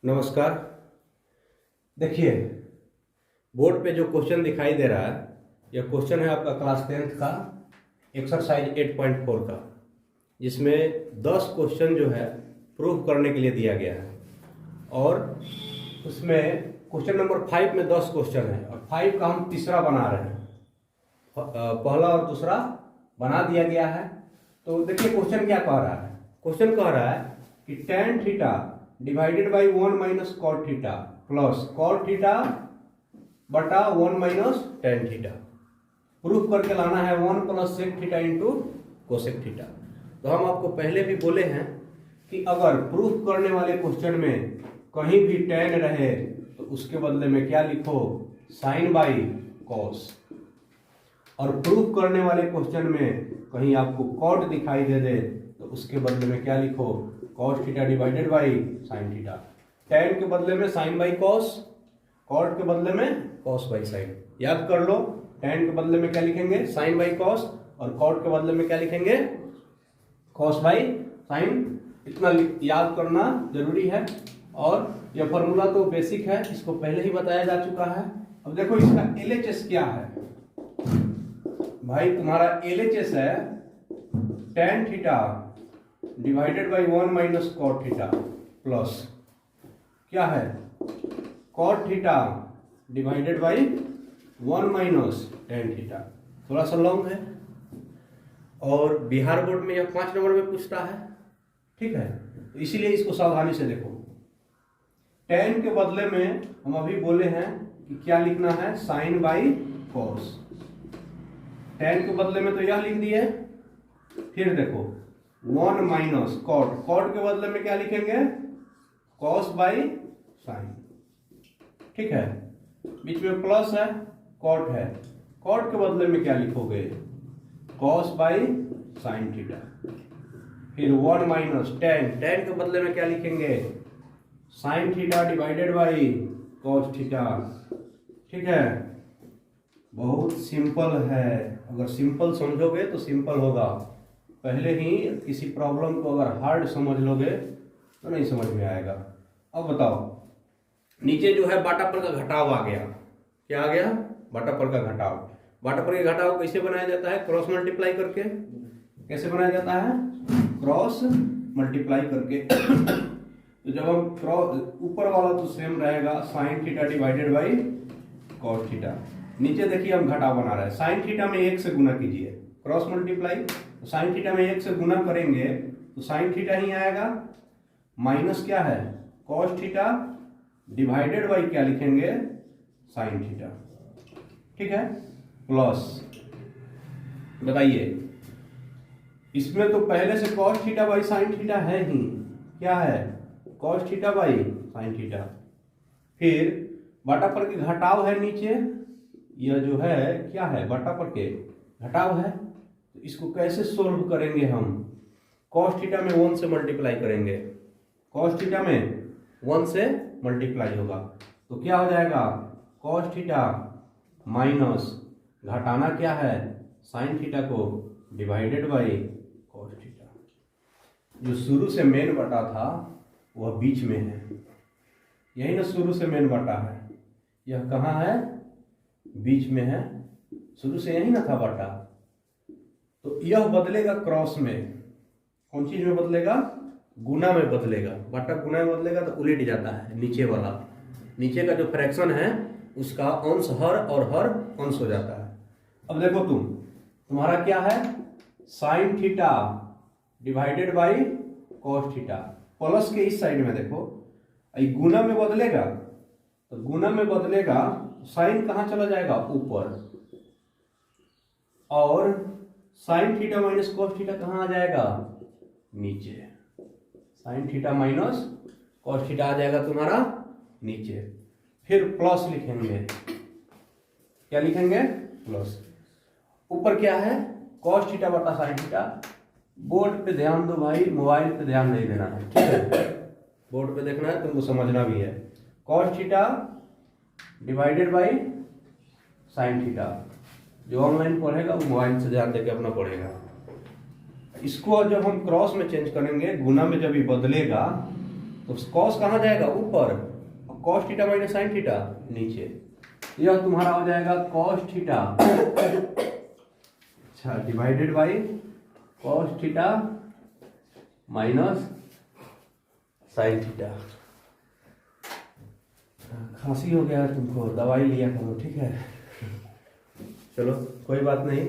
नमस्कार। देखिए, बोर्ड पे जो क्वेश्चन दिखाई दे रहा है, यह क्वेश्चन है आपका क्लास 10th का एक्सरसाइज 8.4 का, जिसमें 10 क्वेश्चन जो है प्रूफ करने के लिए दिया गया है। और उसमें क्वेश्चन नंबर 5 में 10 क्वेश्चन है और 5 का हम तीसरा बना रहे हैं। पहला और दूसरा बना दिया गया है। तो देखिए क्वेश्चन क्या कह रहा है। क्वेश्चन कह रहा है कि tan theta divided by 1 minus cot theta plus cot theta बटा 1 माइनस tan थीटा प्रूफ करके लाना है 1 plus sec theta into cosec theta. तो हम आपको पहले भी बोले हैं कि अगर प्रूफ करने वाले क्वेश्चन में कहीं भी tan रहे तो उसके बदले में क्या लिखो, साइन बाई कॉस। और प्रूफ करने वाले क्वेश्चन में कहीं आपको कॉट दिखाई दे दे तो उसके बदले में क्या लिखो, cos theta divided by sine theta. tan के बदले में साइन बाई कॉस, कॉट के बदले में कॉस बाई साइन। याद कर लो, tan के बदले में क्या लिखेंगे, साइन बाई कॉस, और कॉट के बदले में क्या लिखेंगे, कॉस बाई साइन। इतना याद करना जरूरी है। और यह फॉर्मूला तो बेसिक है, इसको पहले ही बताया जा चुका है। अब देखो इसका LHS क्या है भाई। तुम्हारा LHS है tan theta divided by 1 minus cot theta plus क्या है, cot theta divided by 1 minus tan theta. थोड़ा सा लॉन्ग है और बिहार बोर्ड में यह 5 नंबर में पूछता है, ठीक है। तो इसीलिए इसको सावधानी से देखो। tan के बदले में हम अभी बोले हैं कि क्या लिखना है, साइन बाई कॉस। tan के बदले में तो यह लिख दिए। फिर देखो 1 माइनस कॉट, कॉट के बदले में क्या लिखेंगे, कॉस बाई साइन, ठीक है। बीच में प्लस है, कॉट है, कॉट के बदले में क्या लिखोगे, कॉस बाई साइन थीटा। फिर 1 माइनस tan, tan के बदले में क्या लिखेंगे, sine theta divided by cos theta, ठीक है। बहुत सिंपल है। अगर सिंपल समझोगे तो सिंपल होगा। पहले ही किसी प्रॉब्लम को अगर हार्ड समझ लोगे तो नहीं समझ में आएगा। अब बताओ, नीचे जो है बाटा पर का घटाव आ गया। क्या आ गया, बाटा पर का घटाव। बाटा पर का घटाव कैसे बनाया जाता है, क्रॉस मल्टीप्लाई करके। कैसे बनाया जाता है, क्रॉस मल्टीप्लाई करके। तो जब हम क्रॉस, ऊपर वाला तो सेम रहेगा, sine theta divided by cos theta. नीचे देखिए हम घटाव बना रहे हैं, साइन थीटा में 1 से गुना कीजिए, क्रॉस मल्टीप्लाई। तो साइन थीटा में 1 से गुना करेंगे तो साइन थीटा ही आएगा, माइनस क्या है, कॉस थीटा डिवाइडेड बाई क्या लिखेंगे, साइन थीटा, ठीक है। प्लस बताइए, इसमें तो पहले से cos theta by sine theta है ही। क्या है, cos theta by sine theta. फिर बटा पर के घटाव है नीचे, यह जो है क्या है, बटा पर के घटाव है। तो इसको कैसे सोल्व करेंगे हम, कॉस थीटा में 1 से मल्टीप्लाई करेंगे, कॉस थीटा में 1 से मल्टीप्लाई होगा तो क्या हो जाएगा, कॉस थीटा माइनस घटाना क्या है, साइन थीटा को डिवाइडेड बाई कॉस थीटा। जो शुरू से मेन बटा था वह बीच में है, यही ना शुरू से मेन बटा है। यह कहाँ है, बीच में है, शुरू से यही ना था बटा। तो यह बदलेगा क्रॉस में, कौन चीज में बदलेगा, गुना में बदलेगा। बटा गुना में बदलेगा तो उलट जाता है, नीचे वाला, नीचे का जो फ्रैक्शन है उसका अंश हर और हर अंश हो जाता है। अब देखो तुम्हारा क्या है, sine theta divided by cos theta. Plus के इस साइड में देखो, गुना में बदलेगा तो गुना में बदलेगा, साइन कहाँ चला जाएगा, ऊपर। और sine theta minus cos theta कहाँ आ जाएगा, नीचे। Sine theta minus cos theta आ जाएगा तुम्हारा नीचे। फिर प्लस लिखेंगे, क्या लिखेंगे, प्लस। ऊपर क्या है, कॉस थीटा बटा साइन थीटा। बोर्ड पे ध्यान दो भाई, मोबाइल पे ध्यान नहीं देना है, ठीक है। बोर्ड पे देखना है, तुमको समझना भी है। Cos theta divided by sine theta. जो ऑनलाइन पढ़ेगा वो मोबाइल से ध्यान देके अपना पढ़ेगा। इसको जब हम क्रॉस में चेंज करेंगे, गुना में जब ये बदलेगा तो कॉस कहाँ जाएगा? ऊपर, और cos theta minus sine theta नीचे। यह तुम्हारा हो जाएगा कॉस थीटा, अच्छा, divided by cos theta minus sine theta. खांसी हो गया तुमको, दवाई लिया करो, ठीक है? चलो कोई बात नहीं।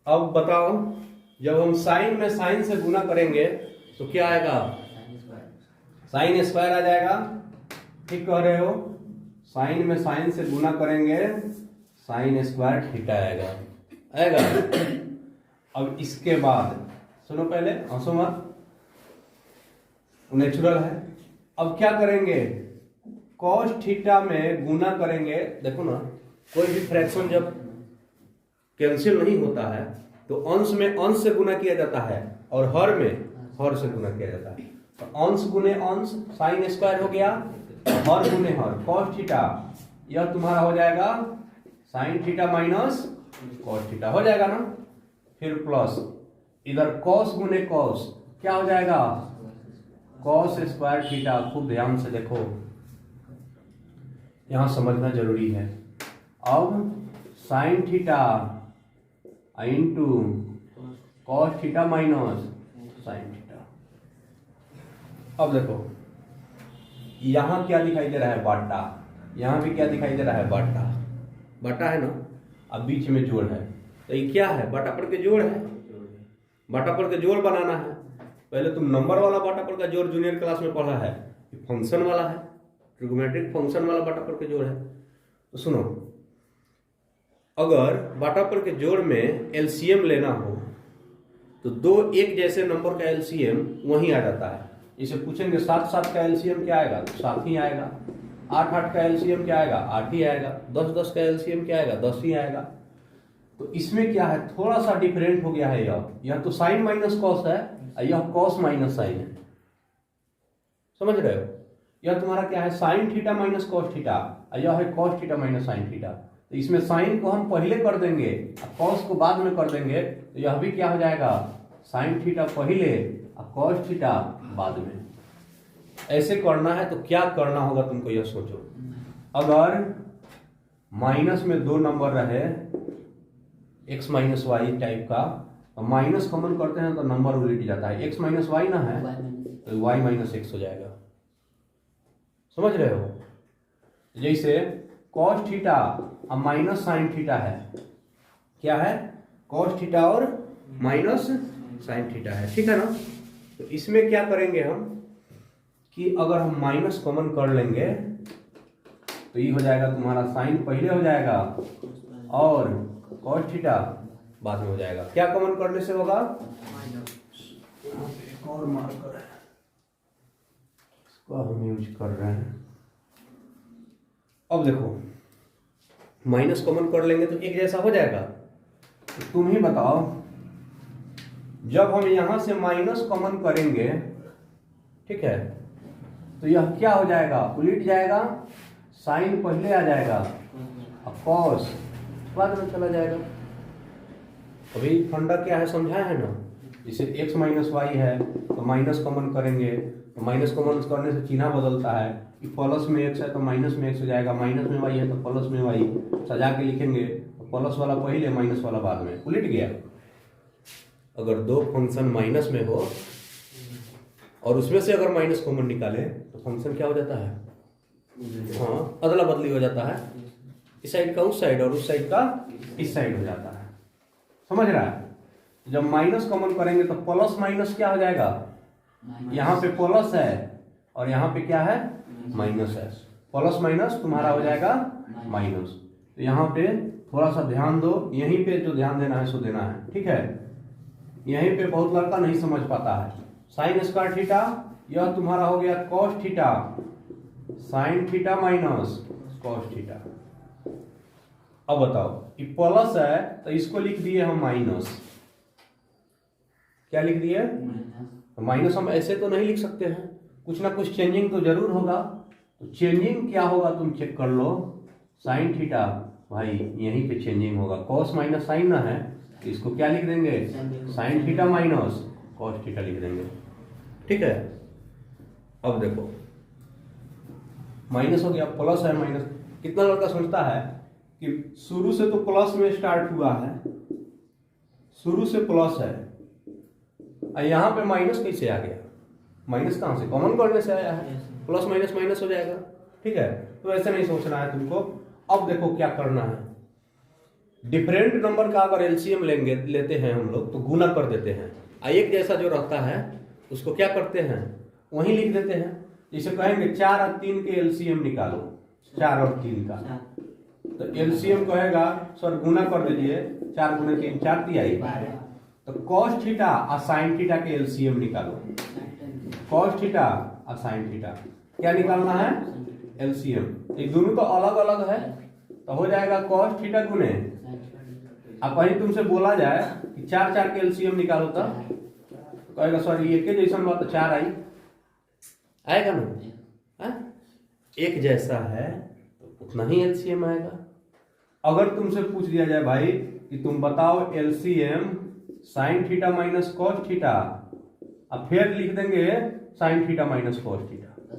अब बताओ, जब हम साइन में साइन से गुना करेंगे तो क्या आएगा? साइन स्क्वायर आ जाएगा, ठीक कह रहे हो? साइन में साइन से गुना करेंगे, साइन स्क्वायर थीटा आएगा, आएगा। अब इसके बाद सुनो, पहले हंसो मत, नेचुरल है। अब क्या करेंगे? कॉस थीटा में गुना करेंगे। देखो ना, कोई भी फ्रैक्शन जब कैंसिल नहीं होता है तो अंश में अंश से गुना किया जाता है और हर में हर से गुना किया जाता है। तो अंश गुने अंश साइन स्क्वायर हो गया, हर गुने हर कॉस थीटा, यह तुम्हारा हो जाएगा sine theta minus cos theta, हो जाएगा ना? फिर प्लस इधर कॉस गुने कॉस क्या हो जाएगा? Cos square theta. खूब ध्यान से देखो, यहां समझना जरूरी है। अब sign theta into cos theta minus sine theta. अब देखो, यहां क्या दिखाई दे रहा है? बाटा। यहां भी क्या दिखाई दे रहा है? बाटा। बाटा है ना? अब बीच में जोड़ है, तो ये क्या है? बाटा पर के जोड़ है। बाटा पर के जोड़ बनाना है। पहले तुम नंबर वाला बाटा पर का जोड़ जूनियर क्लास में पढ़ा है, फंक्शन वाला है, ट्रिगोमेट्रिक फंक्शन वाला बाटा पर के जोड़ है। तो सुनो, अगर बाटा पर के जोड़ में एलसीएम लेना हो तो दो एक जैसे नंबर का एलसीएम वहीं आ जाता है। इसे पूछेंगे 7 का एलसीएम क्या आएगा? तो 7 ही आएगा। 8 का एलसीएम क्या आएगा? 8 ही आएगा। 10 का एलसीएम क्या आएगा? 10 ही आएगा। तो इसमें क्या है? थोड़ा सा डिफरेंट हो गया है। यह तो साइन माइनस कॉस है, यह कॉस माइनस साइन है। समझ रहे हो? यह तुम्हारा क्या है? Sign theta minus cos theta, यह है cos theta minus sine theta. तो इसमें साइन को हम पहले कर देंगे और कॉस को बाद में कर देंगे, तो यह भी क्या हो जाएगा? साइन थीटा पहले और कॉस थीटा बाद में। ऐसे करना है तो क्या करना होगा तुमको, यह सोचो। अगर माइनस में दो नंबर रहे, एक्स माइनस वाई टाइप का, तो माइनस कॉमन करते हैं तो नंबर उलट जाता है। एक्स माइनस वाई ना है तो वाई माइनस एक्स हो जाएगा। समझ रहे हो? जैसे कॉस थीटा और माइनस साइन थीटा है, क्या है? कॉस थीटा और माइनस साइन थीटा है, ठीक है ना? तो इसमें क्या करेंगे हम कि अगर हम माइनस कॉमन कर लेंगे तो ये हो जाएगा तुम्हारा साइन पहले हो जाएगा और कॉस थीटा बाद में हो जाएगा। क्या कॉमन करने से होगा? एक और मार्कर है, इसको हम यूज कर रहे हैं। अब देखो, माइनस कॉमन कर लेंगे तो एक जैसा हो जाएगा। तो तुम ही बताओ, जब हम यहां से माइनस कॉमन करेंगे, ठीक है, तो यह क्या हो जाएगा? उलट जाएगा। साइन पहले आ जाएगा और कॉस बाद में चला जाएगा। अभी फंडा क्या है समझाया है ना? जैसे एक्स माइनस वाई है तो माइनस कॉमन करेंगे, तो माइनस कॉमन करने से चिन्ह बदलता है कि प्लस में एक्स है तो माइनस में एक्स हो जाएगा, माइनस में वाई है तो प्लस में वाई। सजा के लिखेंगे तो प्लस वाला पहले माइनस वाला बाद में, उलट गया। अगर दो फंक्शन माइनस में हो और उसमें से अगर माइनस कॉमन निकाले तो फंक्शन क्या हो जाता है? हाँ, अदला बदली हो जाता है। इस साइड का उस साइड और उस साइड का इस साइड हो जाता है। समझ रहा है? जब माइनस कॉमन करेंगे तो प्लस माइनस क्या हो जाएगा? यहाँ पे प्लस है और यहाँ पे क्या है? माइनस है। प्लस माइनस तुम्हारा हो जाएगा माइनस। तो यहाँ पे थोड़ा सा ध्यान दो, यहीं पे जो ध्यान देना है सो देना है, ठीक है? यहीं पे बहुत लड़का नहीं समझ पाता है। साइन स्क्वायर थीटा, यह तुम्हारा हो गया cos theta, sign theta minus cos theta. अब बताओ, ये प्लस है तो इसको लिख दिए हम माइनस। क्या लिख दिए? तो माइनस हम ऐसे तो नहीं लिख सकते हैं, कुछ ना कुछ चेंजिंग तो जरूर होगा। तो चेंजिंग क्या होगा तुम चेक कर लो। साइन थीटा भाई यहीं पे चेंजिंग होगा, कॉस माइनस साइन ना है तो इसको क्या लिख देंगे? Sign theta minus cos theta लिख देंगे, ठीक है? अब देखो माइनस हो गया, प्लस है माइनस। कितना लड़का सोचता है कि शुरू से तो प्लस में स्टार्ट हुआ है, शुरू से प्लस है, और यहाँ पे माइनस कैसे आ गया? माइनस कहाँ से? कॉमन करने से आया है, प्लस माइनस माइनस हो जाएगा। ठीक है, तो ऐसे नहीं सोचना है तुमको। अब देखो क्या करना है, डिफरेंट नंबर का अगर एलसीएम लेते हैं हम लोग तो गुना कर देते हैं, एक जैसा जो रहता है उसको क्या करते हैं, वहीं लिख देते हैं। जैसे कहेंगे 4 और 3 के एलसीएम निकालो, 4 और 3 का, तो एलसीएम कहेगा सर गुना कर दीजिए, 4 गुना 3 4 दिया ही। तो कॉस थीटा और साइन थीटा के एलसीएम निकालो, कॉस थीटा और साइन थीटा क्या निकालना है? एलसीएम। ये दोनों तो अलग अलग है, तो हो जाएगा कॉस थीटा गुने, अब कहीं तुमसे बोला जाए कि 4 4 के एलसीएम निकालो तो कहेगा सर ये के जैसा बात, 4 आई आएगा ना, एक जैसा है तो उतना ही एलसीएम आएगा। अगर तुमसे पूछ दिया जाए भाई कि तुम बताओ LCM sign theta minus cos theta, अब फिर लिख देंगे sign theta minus cos theta,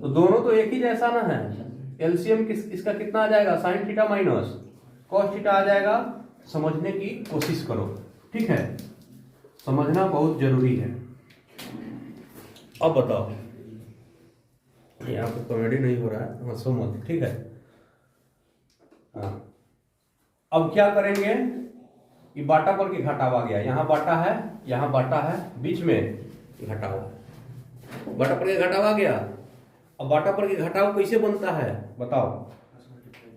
तो दोनों तो एक ही जैसा ना है। एलसीएम इसका कितना आ जाएगा? Sine theta minus cos theta आ जाएगा। समझने की कोशिश करो, ठीक है, समझना बहुत जरूरी है। अब बताओ, यहाँ पे कॉमेडी नहीं हो रहा है, हंसो मत, ठीक है। हाँ, अब क्या करेंगे, ये बाटा पर के घटाव आ गया, यहाँ बाटा है, यहाँ बाटा है, बीच में घटाव, बाटा पर के घटाव आ गया। अब बाटा पर के घटाव कैसे बनता है बताओ?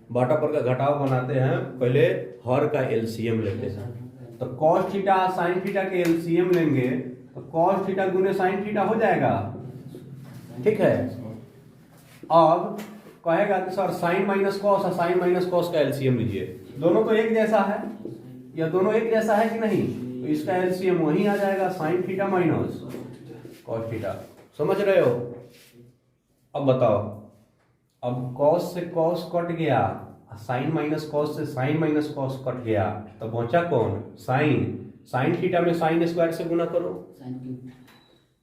बाटा पर का घटाव बनाते हैं, पहले हर का एलसीएम लेते हैं, तो कॉस थीटा साइन थीटा के एलसीएम लेंगे तो कॉस थीटा गुने साइन थीटा हो जाएगा, ठीक है। अब कहेगा कि सर साइन माइनस कॉस और साइन माइनस कॉस का एलसीएम लीजिए, दोनों तो एक जैसा है, या दोनों एक जैसा है कि नहीं, तो इसका एलसीएम वही आ जाएगा, sine theta minus cos theta. समझ रहे हो? अब बताओ, अब कॉस से कॉस कट गया, साइन माइनस कॉस से साइन माइनस कॉस कट गया, तो बचा कौन? साइन। साइन थीटा में साइन स्क्वायर से गुना करो,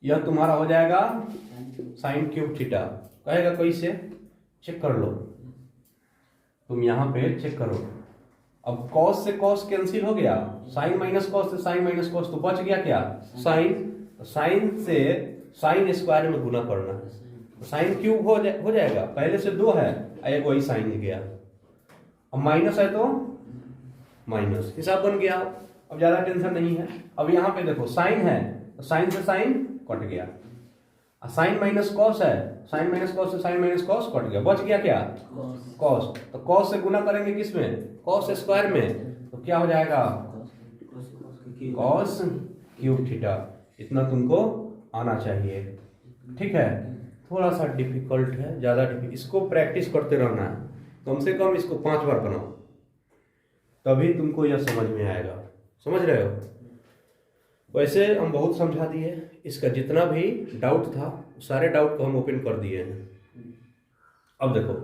यह तुम्हारा हो जाएगा साइन क्यूब थीटा। कहेगा कैसे? चेक कर लो, तुम यहाँ पे चेक करो। अब कॉस से कॉस कैंसिल हो गया, साइन माइनस कॉस से साइन माइनस कॉस, तो बच गया क्या? साइन। साइन से साइन स्क्वायर में गुना करना है, साइन क्यूब हो जाएगा, पहले से 2 है, एक वही साइन गया, अब माइनस है तो माइनस, हिसाब बन गया। अब ज्यादा टेंशन नहीं है। अब यहाँ पे देखो साइन है, तो साइन से साइन कट गया, साइन माइनस कॉस है, साइन माइनस कॉस से साइन माइनस कॉस कट गया, बच गया क्या? कॉस। तो कॉस से गुना करेंगे किस में? कॉस स्क्वायर में, तो क्या हो जाएगा? Cos cube theta. इतना तुमको आना चाहिए, ठीक है। थोड़ा सा डिफिकल्ट है, ज़्यादा इसको प्रैक्टिस करते रहना है, कम से कम इसको 5 बार बनाओ, तभी तुमको यह समझ में आएगा। समझ रहे हो? वैसे हम बहुत समझा दिए, इसका जितना भी डाउट था सारे डाउट को हम ओपन कर दिए हैं। अब देखो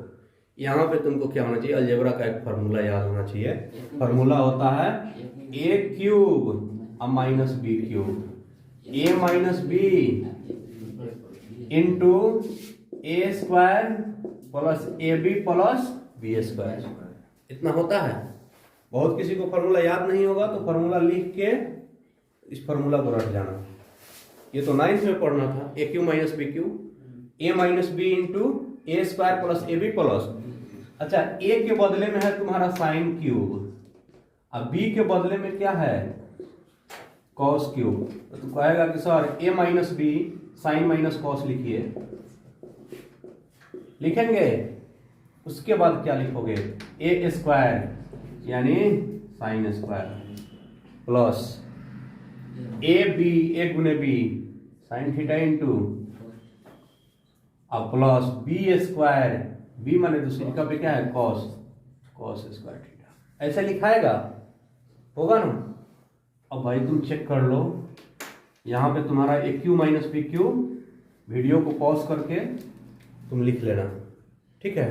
यहाँ पे तुमको क्या होना चाहिए, अलजेब्रा का एक फार्मूला याद होना चाहिए। फार्मूला होता है A cube minus B cube, A minus B into A square plus A B plus B square, इतना होता है। बहुत किसी को फार्मूला याद नहीं होगा तो फार्मूला लिख के इस फार्मूला को रट जाना। ये तो 9th में पढ़ना था, A cube minus B cube, A minus B into A square plus A B plus, अच्छा ए के बदले में है तुम्हारा साइन क्यूब, अब बी के बदले में क्या है? Cos cube. तो तू कहेगा कि sir A minus B sine minus cos लिखिए, लिखेंगे। उसके बाद क्या लिखोगे? ए स्क्वायर यानी sine square plus A B, A गुने बी साइन थीटा इंटू अब प्लस बी स्क्वायर, बी माने दूसरी का पे क्या है? Cos, cos square theta. ऐसे लिखाएगा, होगा ना? अब भाई तुम चेक कर लो, यहाँ पे तुम्हारा A cube minus B cube, video को पॉज करके तुम लिख लेना, ठीक है।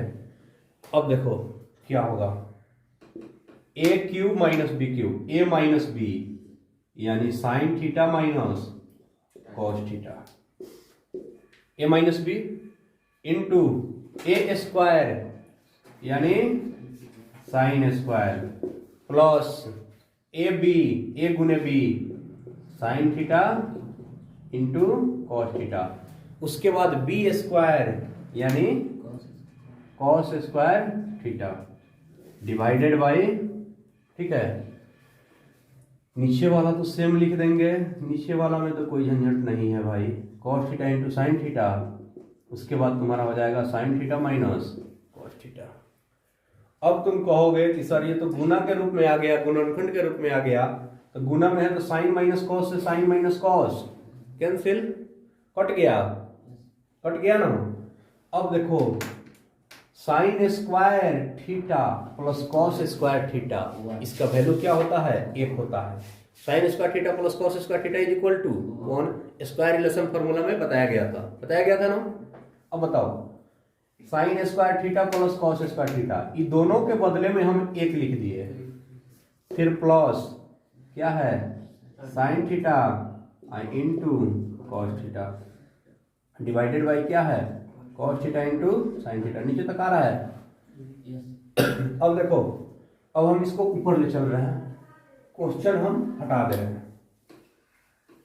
अब देखो क्या होगा, A cube minus B cube, A minus B यानी sine theta minus cos theta, A minus B into A square यानी sine square plus A B A गुने B sine theta into cos theta, उसके बाद B square यानी cos square theta divided by, ठीक है, नीचे वाला तो सेम लिख देंगे, नीचे वाला में तो कोई झंझट नहीं है भाई, cos theta into sine theta, उसके बाद तुम्हारा हो जाएगा sine theta minus cos theta. अब तुम कहोगे कि सर ये तो गुना के रूप में आ गया, गुणनखंड के रूप में आ गया, तो गुना में है तो साइन माइनस कॉस से sine minus cos cancel, cut गया ना। अब देखो sine square theta plus cos square theta, इसका वैल्यू क्या होता है, 1 होता है। Sine square theta plus cos square theta is equal to 1, square relation formula में बताया गया था ना। अब बताओ sine square theta plus cos square theta, ये दोनों के बदले में हम 1 लिख दिए, फिर प्लस क्या है sign theta into cos theta divided by क्या है cos theta into sine theta, नीचे तक आ रहा है। अब देखो, अब हम इसको ऊपर ले चल रहे हैं, क्वेश्चन हम हटा दे रहे हैं,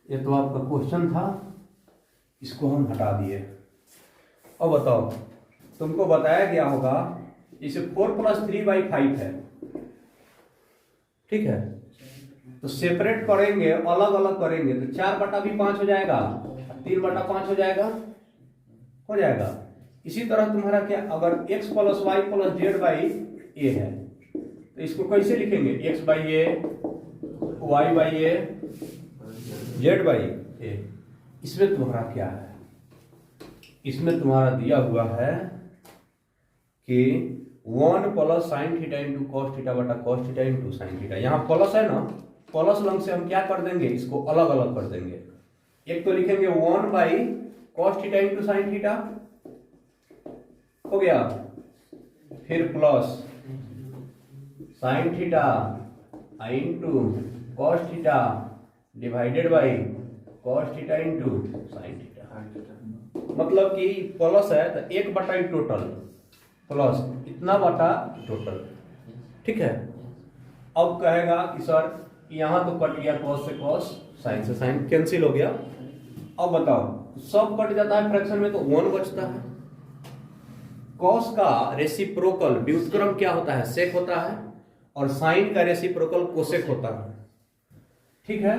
ये तो आपका क्वेश्चन था, इसको हम हटा दिए। अब बताओ, तुमको बताया गया होगा इसे 4 + 3/5 है, ठीक है, तो सेपरेट करेंगे, अलग अलग करेंगे तो 4/5 हो जाएगा, 3/5 हो जाएगा। इसी तरह तुम्हारा क्या, अगर x + y + z/a है तो इसको कैसे लिखेंगे, x/a y/a z/a। इसमें तुम्हारा क्या है, इसमें तुम्हारा दिया हुआ है कि 1 + sin theta into cos theta बटा cos theta into sine theta, यहाँ प्लस है ना, प्लस लंग से हम क्या कर देंगे, इसको अलग अलग कर देंगे। एक तो लिखेंगे 1/cos theta into sine theta हो गया, फिर plus sign theta into cos theta divided by cos theta into sine theta. मतलब कि प्लस है तो 1/, टोटल प्लस इतना बटा टोटल, ठीक है। अब कहेगा कि सर यहां तो कट गया कॉस से कॉस, साइन से साइन कैंसिल हो गया। अब बताओ, सब कट जाता है फ्रैक्शन में तो 1 बचता है। कॉस का रेसिप्रोकल व्युत्क्रम क्या होता है, सेक होता है, और साइन का रेसिप्रोकल कोसेक होता है, ठीक है।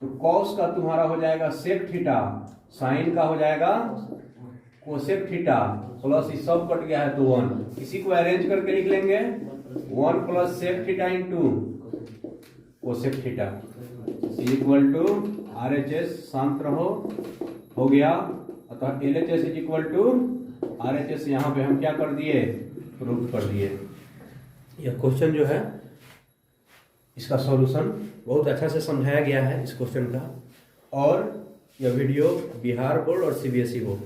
तो कॉस का तुम्हारा हो जाएगा सेक थीटा, साइन का हो जाएगा कोसेक थीटा, प्लस ये सब कट गया है तो 1, इसी को अरेंज करके लिख लेंगे 1 + sec theta into cosec theta equal to RHS, शांत रहो, हो गया। अतः LHS is equal to RHS, यहाँ पे हम क्या कर दिए, प्रूफ कर दिए। यह क्वेश्चन जो है इसका सॉल्यूशन बहुत अच्छा से समझाया गया है इस क्वेश्चन का, और यह वीडियो बिहार बोर्ड और CBSE बोर्ड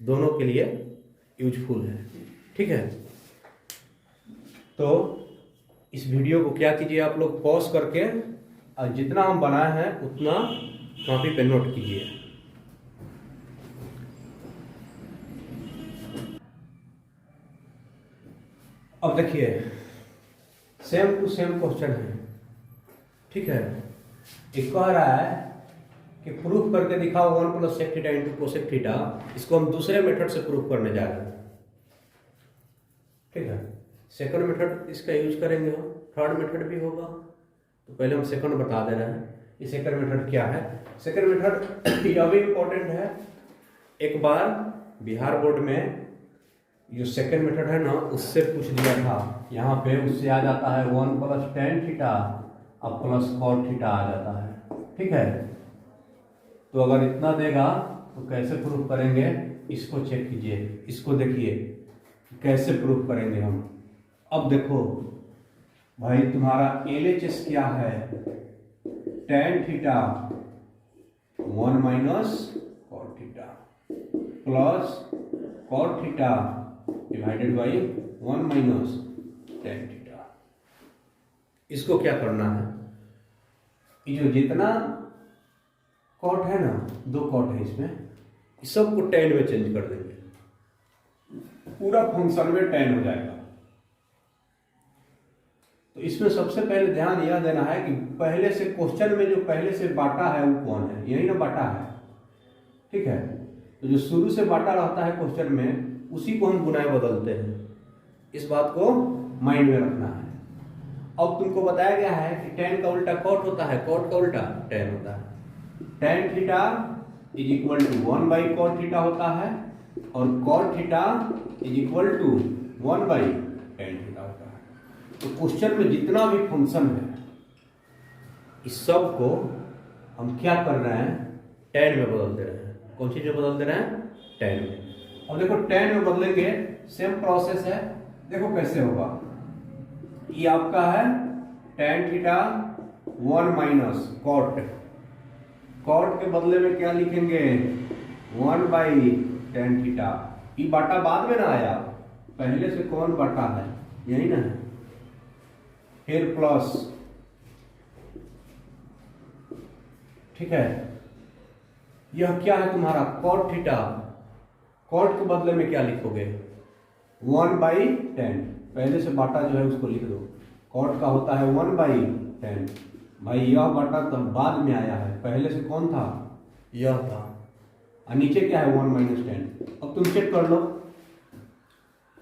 दोनों के लिए यूजफुल है, ठीक है। तो इस वीडियो को क्या कीजिए, आप लोग पॉज करके और जितना हम बनाए हैं उतना कॉपी पे नोट कीजिए। अब देखिए, सेम टू सेम क्वेश्चन है, ठीक है। एक कह रहा है कि प्रूफ करके दिखाओ 1 + sec theta into cosec theta, इसको हम दूसरे मेथड से प्रूफ करने जा रहे हैं, ठीक है। सेकंड मेथड इसका यूज करेंगे हम, थर्ड मेथड भी होगा, तो पहले हम सेकंड बता दे रहे हैं। ये सेकंड मेथड क्या है, सेकंड मेथड यह भी इम्पोर्टेंट है। एक बार बिहार बोर्ड में जो सेकंड मेथड है ना, उससे पूछ दिया था, यहाँ पे उससे आ जाता है 1 + tan थीटा अब प्लस cot थीटा आ जाता है, ठीक है। तो अगर इतना देगा तो कैसे प्रूफ करेंगे, इसको चेक कीजिए, इसको देखिए कैसे प्रूफ करेंगे हम। अब देखो भाई, तुम्हारा LHS क्या है, tan theta 1 - cot theta plus cot theta divided by 1 - tan theta. इसको क्या करना है, ये जो जितना कॉट है ना, 2 कॉट है इसमें, इस सब को tan में चेंज कर देंगे, पूरा फंक्शन में tan हो जाएगा। तो इसमें सबसे पहले ध्यान यह देना है कि पहले से क्वेश्चन में जो पहले से बाटा है वो कौन है, यही ना बाटा है, ठीक है। तो जो शुरू से बाटा रहता है क्वेश्चन में उसी को हम गुनाए बदलते हैं, इस बात को माइंड में रखना है। अब तुमको बताया गया है कि tan का उल्टा cot होता है, cot का उल्टा tan होता है। tan theta is equal to 1/cot theta होता है और cot theta is equal to 1/tan theta होता है। तो क्वेश्चन में जितना भी फंक्शन है इस सब को हम क्या कर रहे हैं, tan में बदल दे रहे हैं। कौन सी में बदल दे रहे हैं, tan में। अब देखो tan में बदलेंगे, सेम प्रोसेस है, देखो कैसे होगा। ये आपका है tan theta 1 minus cot, cot के बदले में क्या लिखेंगे 1/tan थीटा। ये बाटा बाद में ना आया, पहले से कौन बाटा है, यही ना है। फिर प्लस, ठीक है, यह क्या है तुम्हारा cot थीटा, cot के बदले में क्या लिखोगे 1/tan, पहले से बाटा जो है उसको लिख दो। cot का होता है 1/tan, भाई यह बाटा तो बाद में आया है, पहले से कौन था, यह था, और नीचे क्या है 1-tan। अब तुम चेक कर लो,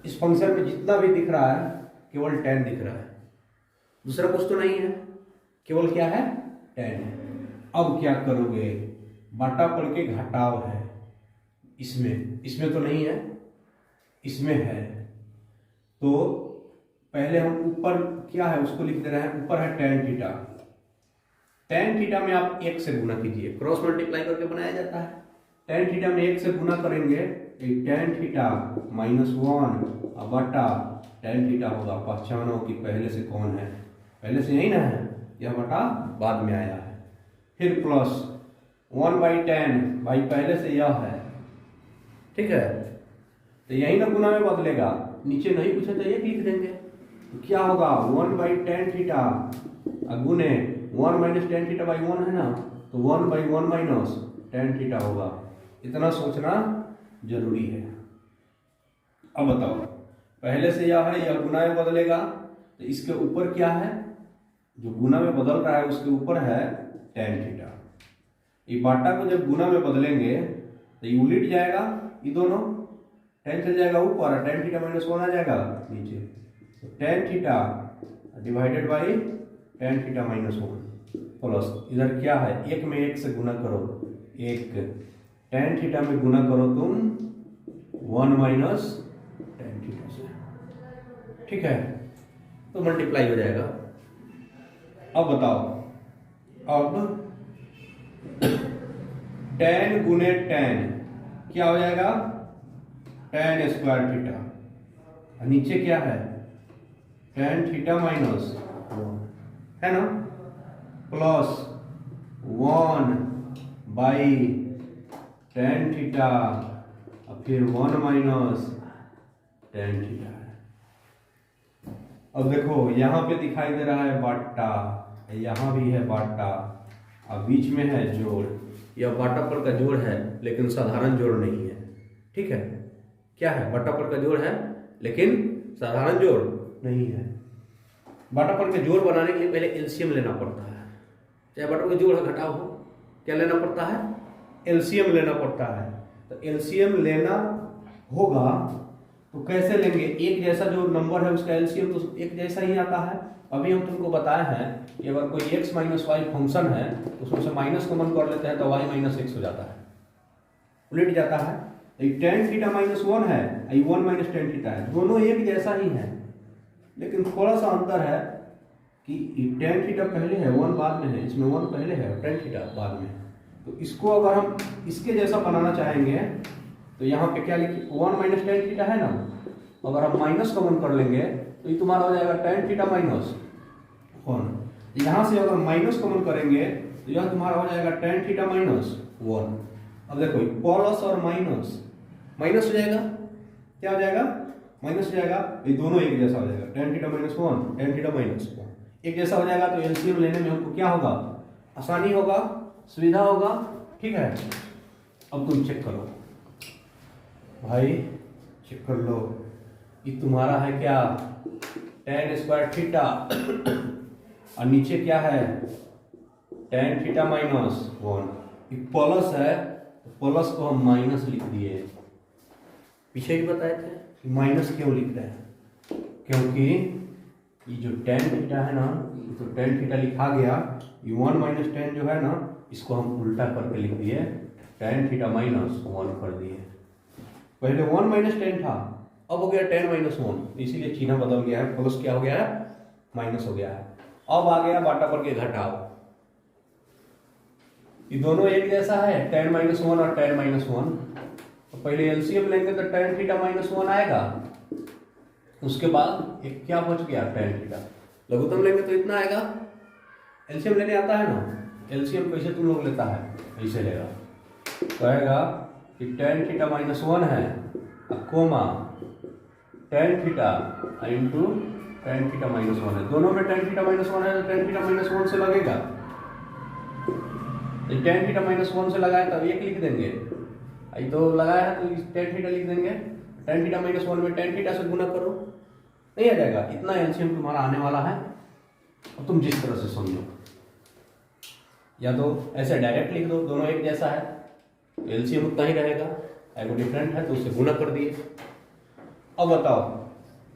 इस फंक्शन में जितना भी दिख रहा है केवल tan दिख रहा है, दूसरा कुछ तो नहीं है, केवल क्या है tan है। अब क्या करोगे, बाटा पढ़ के घटाव है, इसमें तो नहीं है, इसमें है। तो पहले हम ऊपर क्या है उसको लिख दे रहे हैं, ऊपर है tan थीटा। tan थीटा में आप 1 से गुना कीजिए, क्रॉस मल्टीप्लाई करके बनाया जाता है। tan थीटा में 1 से गुना करेंगे tan थीटा -1 और बटा tan थीटा होगा। पहचानो कि पहले से कौन है, पहले से यही ना है, यह बटा बाद में आया है। फिर प्लस 1/tan, भाई पहले से यह है, ठीक है, तो यही ना गुना में बदलेगा, नीचे नहीं पूछा तो ये लिख देंगे। तो क्या होगा 1/tan थीटा गुने 1 - tan थीटा बाई 1 है ना, तो 1/1 - tan थीटा होगा। इतना सोचना जरूरी है। अब बताओ, पहले से यह है, यह गुना में बदलेगा, तो इसके ऊपर क्या है, जो गुना में बदल रहा है उसके ऊपर है tan थीटा। ये बाटा को जब गुना में बदलेंगे तो ये उलट जाएगा, ये दोनों tan चल जाएगा ऊपर, tan थीटा -1 आ जाएगा नीचे। तो tan theta divided by tan theta -1 plus इधर क्या है, 1 में 1 से गुना करो, 1 tan थीटा में गुना करो तुम 1 - tan थीटा से, ठीक है, तो मल्टीप्लाई हो जाएगा। अब बताओ, अब tan गुने tan क्या हो जाएगा tan स्क्वायर थीटा, और नीचे क्या है tan थीटा -1 है ना, प्लस 1/tan थीटा और फिर 1 - tan थीटा। अब देखो यहाँ पे दिखाई दे रहा है बाटा, यहाँ भी है बाटा, अब बीच में है जोड़। यह बाटा पर का जोड़ है लेकिन साधारण जोड़ नहीं है, ठीक है, क्या है बाटा पर का जोड़ है लेकिन साधारण जोड़ नहीं है। बाटा पर के जोड़ बनाने के लिए पहले एलसीएम लेना पड़ता है, चाहे बाटा का जोड़ घटाव हो, क्या लेना पड़ता है, एलसीएम लेना पड़ता है। तो एलसीएम लेना होगा तो कैसे लेंगे, एक जैसा जो नंबर है उसका एलसीएम तो एक जैसा ही आता है। अभी हम तुमको बताए हैं कि अगर कोई x - y फंक्शन है तो उसमें से माइनस कॉमन कर लेते हैं तो y - x हो जाता है, उलट जाता है। tan थीटा -1 है, 1 - tan थीटा है, दोनों एक जैसा ही है, लेकिन थोड़ा सा अंतर है कि tan थीटा पहले है 1 बाद में है, इसमें 1 पहले है tan थीटा बाद में। तो इसको अगर हम इसके जैसा बनाना चाहेंगे तो यहाँ पे क्या लिखिए 1 - tan थीटा है ना, अगर हम माइनस कॉमन कर लेंगे तो ये तुम्हारा हो जाएगा tan थीटा -1। यहाँ से अगर माइनस कॉमन करेंगे तो यह तुम्हारा हो जाएगा tan थीटा -1। अब देखो प्लस और माइनस माइनस हो जाएगा, क्या हो जाएगा माइनस हो जाएगा, ये दोनों एक जैसा हो जाएगा, tan थीटा -1 tan थीटा -1 एक जैसा हो जाएगा। तो एलसीएम लेने में हमको क्या होगा, आसानी होगा, सुविधा होगा, ठीक है। अब तुम चेक करो, भाई चेक कर लो, ये तुम्हारा है क्या tan स्क्वायर थीटा और नीचे क्या है tan थीटा माइनस 1। ये प्लस है तो प्लस को हम माइनस लिख दिए। पीछे भी बताए थे कि माइनस क्यों लिख रहे हैं, क्योंकि ये जो tan थीटा है ना, तो tan थीटा लिखा गया, ये 1 माइनस tan जो है ना, इसको हम उल्टा करके लिख दिए, tan थीटा माइनस 1 कर दिए। पहले 1 माइनस tan था, अब हो गया tan माइनस 1, इसीलिए चिन्ह बदल गया है, प्लस क्या हो गया है माइनस हो गया है। अब आ गया बाटा पर के घटाव, ये दोनों एक जैसा है, tan माइनस 1 और tan माइनस 1। तो पहले एलसीएम लेंगे तो tan थीटा माइनस 1 आएगा, उसके बाद एक क्या बच गया tan थीटा, लघुत्तम लेंगे तो इतना आएगा। एलसीएम लेने आता है ना, एलसीएम कैसे तुम लोग लेता है, ऐसे लेगा, कहेगा कि tan थीटा माइनस 1 है comma tan theta into tan theta minus 1 है, दोनों में tan थीटा माइनस 1 है तो tan थीटा माइनस 1 से लगेगा, तो tan थीटा माइनस 1 से लगाए तब एक लिख देंगे, ये तो लगाया है तो tan थीटा लिख देंगे, tan थीटा माइनस 1 में tan थीटा से गुना करो, नहीं आ जाएगा, इतना एलसीएम तुम्हारा आने वाला है। और तुम जिस तरह से समझो, या तो ऐसे डायरेक्ट लिख दो, दोनों एक जैसा है, एलसीएम उतना ही रहेगा, एगो डिफरेंट है तो उसे गुना कर दिए। अब बताओ,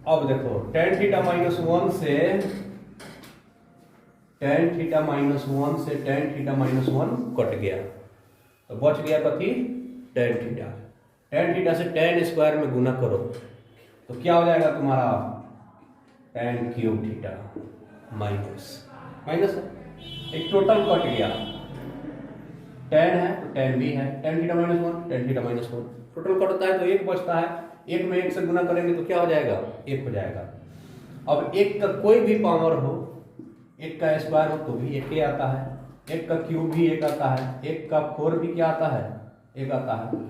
अब देखो tan थीटा माइनस 1 से tan थीटा माइनस 1 से tan थीटा माइनस 1 कट गया, तो बच गया कथी tan थीटा, tan थीटा से tan स्क्वायर में गुना करो तो क्या हो जाएगा तुम्हारा tan cube theta minus minus एक टोटल कट गया, tan है तो tan भी है, tan theta minus 1 tan theta minus 1 total कटता है तो एक बचता है, एक में एक से गुना करेंगे तो क्या हो जाएगा एक हो जाएगा। अब एक का कोई भी पावर हो, एक का स्क्वायर हो तो भी एक ही आता है, एक का क्यूब भी एक आता है, एक का 4 भी क्या आता है एक आता है,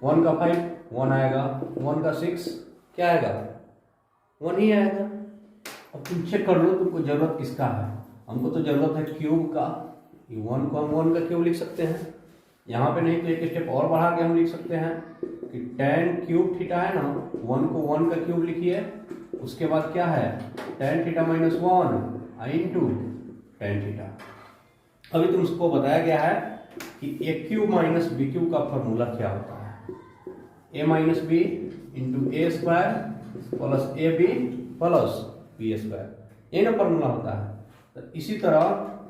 1 का 5 1 आएगा, 1 का 6 क्या आएगा 1 ही आएगा। अब तुम चेक कर लो तुमको जरूरत किसका है, हमको तो जरूरत है क्यूब का, ये 1 को हम 1 का क्यूब लिख सकते हैं, यहाँ पे नहीं तो एक स्टेप और बढ़ा के हम लिख सकते हैं कि tan क्यूब थीटा है ना, 1 को 1 का क्यूब लिखिए, उसके बाद क्या है tan theta minus 1 into tan theta. अभी तुमको बताया गया है कि A cube minus B cube का फॉर्मूला क्या होता है, A minus B into A square plus A B plus B square, ये ना फॉर्मूला होता है। तो इसी तरह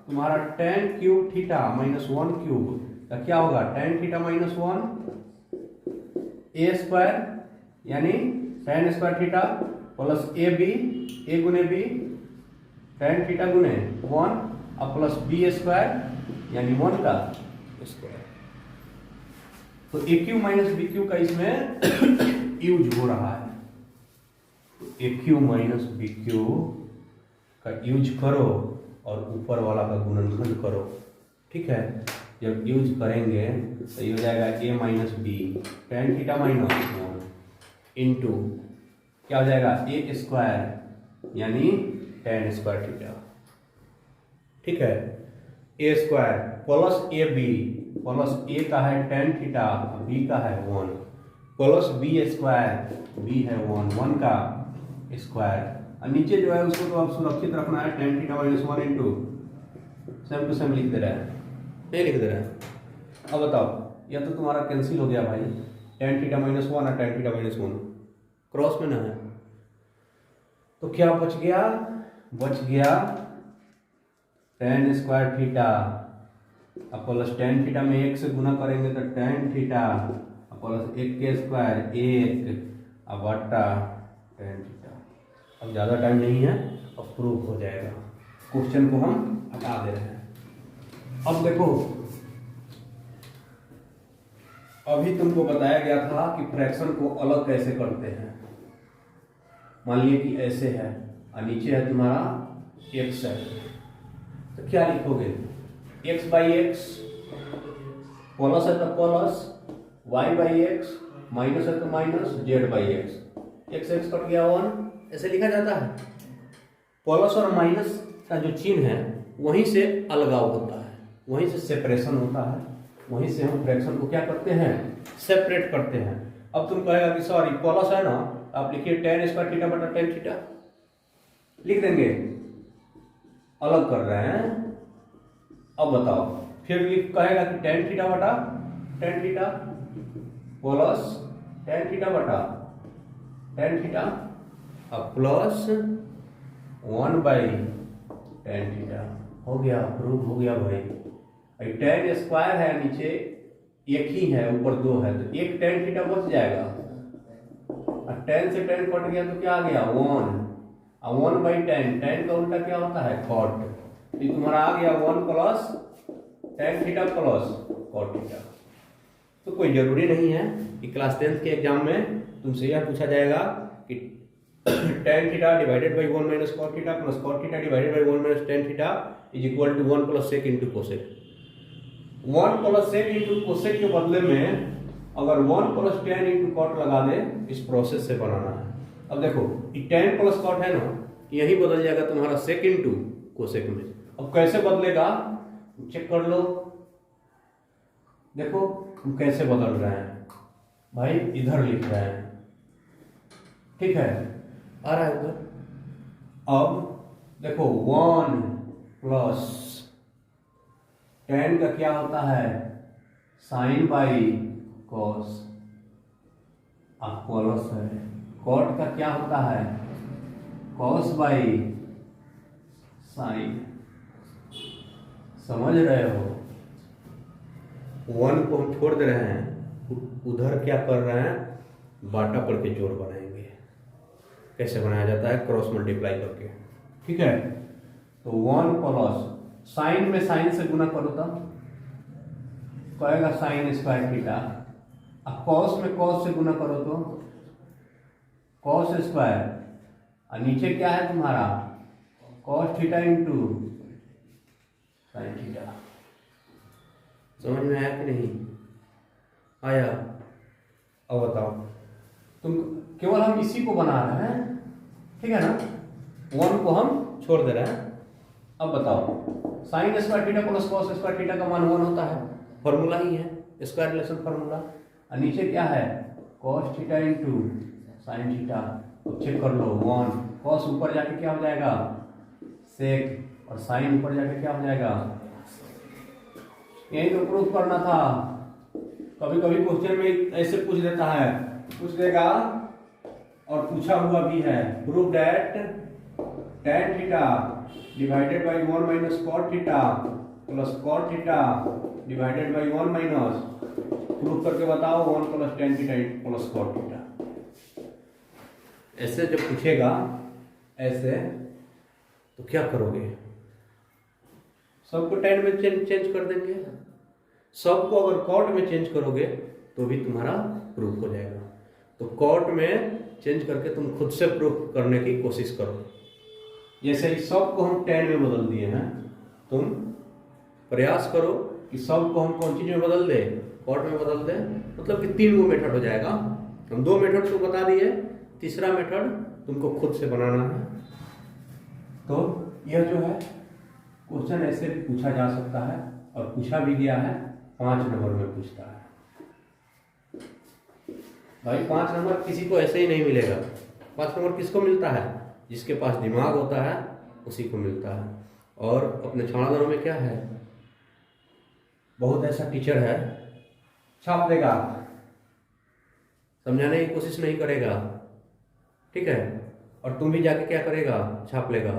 तुम्हारा tan cube theta minus 1 cube का क्या होगा tan theta minus 1 A square यानी tan square theta plus A B A गुने बी tan थीटा गुने 1 और प्लस बी स्क्वायर यानी 1 का स्क्वायर। तो ए क्यू माइनस बी क्यू का इसमें यूज हो रहा है, ए क्यू माइनस बी क्यू का यूज करो और ऊपर वाला का गुणनखंड करो, ठीक है। जब यूज करेंगे तो ये हो जाएगा A minus B tan theta minus 1 into क्या हो जाएगा ए स्क्वायर यानी tan स्क्वायर थीटा, ठीक है, A square plus A B plus A का है tan थीटा बी का है 1 प्लस बी स्क्वायर बी है 1 का स्क्वायर, और नीचे जो है उसको तो अब सुरक्षित रखना है tan theta minus 1 into same to same लिख दे रहा है, नहीं लिख दे रहा है। अब बताओ, या तो तुम्हारा कैंसिल हो गया भाई, tan थीटा माइनस 1 और tan थीटा माइनस 1 क्रॉस में ना है, तो क्या बच गया, बच गया tan square theta plus tan theta में 1 से गुना करेंगे तो tan थीटा प्लस 1 के स्क्वायर 1 अब बटा tan थीटा। अब ज़्यादा टाइम नहीं है, अब प्रूफ हो जाएगा, क्वेश्चन को हम हटा दे रहे हैं। अब देखो, अभी तुमको बताया गया था कि फ्रैक्शन को अलग कैसे करते हैं। मान लिया कि ऐसे है और नीचे है तुम्हारा x है, तो क्या लिखोगे x बाई एक्स, प्लस है तो plus, y by x, minus है तो minus, z by x, x x cut गया 1, ऐसे लिखा जाता है। प्लस और माइनस का जो चिन्ह है वहीं से अलगाव होता है, वहीं से सेपरेशन होता है, वहीं से हम फ्रैक्शन को क्या करते हैं सेपरेट करते हैं। अब तुम कहेगा कि सॉरी प्लस है ना, आप लिखिए टेन स्क्वायर थीटा बटा टेन थीटा लिख देंगे, अलग कर रहे हैं। अब बताओ, फिर कहेगा कि टेन थीटा बटा tan theta plus tan theta बटा टेन थीटा अब प्लस 1/tan थीटा। हो गया, प्रूफ हो गया भाई। टेन स्क्वायर है, नीचे एक ही है, ऊपर दो है, तो एक टेन थीटा बच जाएगा। और टेन से टेन कट गया तो क्या आ गया 1, और 1/tan, टेन का उल्टा क्या होता है कॉट। ये तुम्हारा आ गया 1 plus tan theta plus cot theta. तो कोई जरूरी नहीं है कि क्लास 10th के एग्जाम में तुमसे यह पूछा जाएगा कि tan theta divided by 1 minus cot theta plus cot theta divided by 1 minus tan theta is equal to 1 plus sec into cosec. 1 plus sec into cosec के बदले में अगर 1 प्लस tan इंटू कॉट लगा दे, इस प्रोसेस से बनाना है। अब देखो ये tan प्लस कॉट है ना, यही बदल जाएगा तुम्हारा सेक इंटू कोसेक में। अब कैसे बदलेगा चेक कर लो, देखो हम कैसे बदल रहे हैं भाई, इधर लिख रहे हैं, ठीक है, आ रहा है उधर। अब देखो 1 प्लस tan का क्या होता है साइन बाई कॉस, अब प्लस है। कॉट का क्या होता है कॉस बाई साइन, समझ रहे हो। 1 को हम छोड़ दे रहे हैं, उधर क्या कर रहे हैं बाटा पढ़ के जोड़ बनाएंगे। कैसे बनाया जाता है क्रॉस मल्टीप्लाई करके, ठीक है। तो 1 प्लस साइन में साइन से गुना करो तब कहेगा साइन स्क्वायर थीटा, अब कॉस में कॉस से गुना करो तो कॉस स्क्वायर, और नीचे क्या है तुम्हारा cos theta into sine theta. समझ में आया कि नहीं आया। अब बताओ, तुम केवल हम इसी को बना रहे हैं, ठीक है ना, 1 को हम छोड़ दे रहे हैं। अब बताओ sine square theta plus cos square theta का मान 1 होता है, फॉर्मूला ही है स्क्वायर रिलेशन फॉर्मूला। और नीचे क्या है cos theta into sine theta. तो चेक कर लो 1, कॉस ऊपर जाके क्या हो जाएगा सेक, और साइन ऊपर जाके क्या हो जाएगा। यही तो प्रूफ करना था। कभी कभी क्वेश्चन में ऐसे पूछ देता है, पूछ देगा और पूछा हुआ भी है, proof that tan theta divided by 1 minus cot theta plus cot theta divided by 1 minus, proof करके बताओ 1 plus tan theta plus cot theta. ऐसे जब पूछेगा ऐसे तो क्या करोगे, सबको tan में चेंज कर देंगे, सबको अगर कॉट में चेंज करोगे तो भी तुम्हारा प्रूफ हो जाएगा। तो कॉट में चेंज करके तुम खुद से प्रूफ करने की कोशिश करो। जैसे ही सबको हम tan में बदल दिए हैं, तुम प्रयास करो कि सबको हम कौन चीज में बदल दे कॉट में बदल दे। मतलब कि 3 गो मेथड हो जाएगा। हम 2 मेथड को बता दिए, तीसरा मेथड तुमको खुद से बनाना है। तो यह जो है क्वेश्चन ऐसे भी पूछा जा सकता है, और पूछा भी गया है, 5 नंबर में पूछता है भाई। 5 नंबर किसी को ऐसे ही नहीं मिलेगा। 5 नंबर किसको मिलता है, जिसके पास दिमाग होता है उसी को मिलता है। और अपने छाणादारों में क्या है, बहुत ऐसा टीचर है छाप देगा, समझाने की कोशिश नहीं करेगा, ठीक है, और तुम भी जाके क्या करेगा छाप लेगा।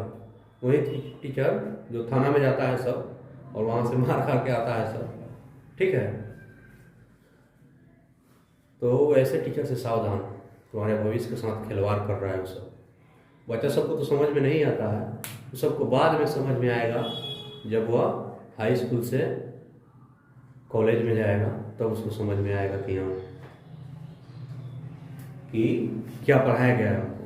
वही टीचर जो थाना में जाता है सब, और वहाँ से मार खा के आता है सब, ठीक है। तो ऐसे टीचर से सावधान, तुम्हारे भविष्य के साथ खिलवाड़ कर रहा है वो सब। बच्चा सबको तो समझ में नहीं आता है, वो सबको बाद में समझ में आएगा जब वह हाई स्कूल से कॉलेज में जाएगा, तब उसको समझ में आएगा कि हाँ कि क्या पढ़ाया गया है।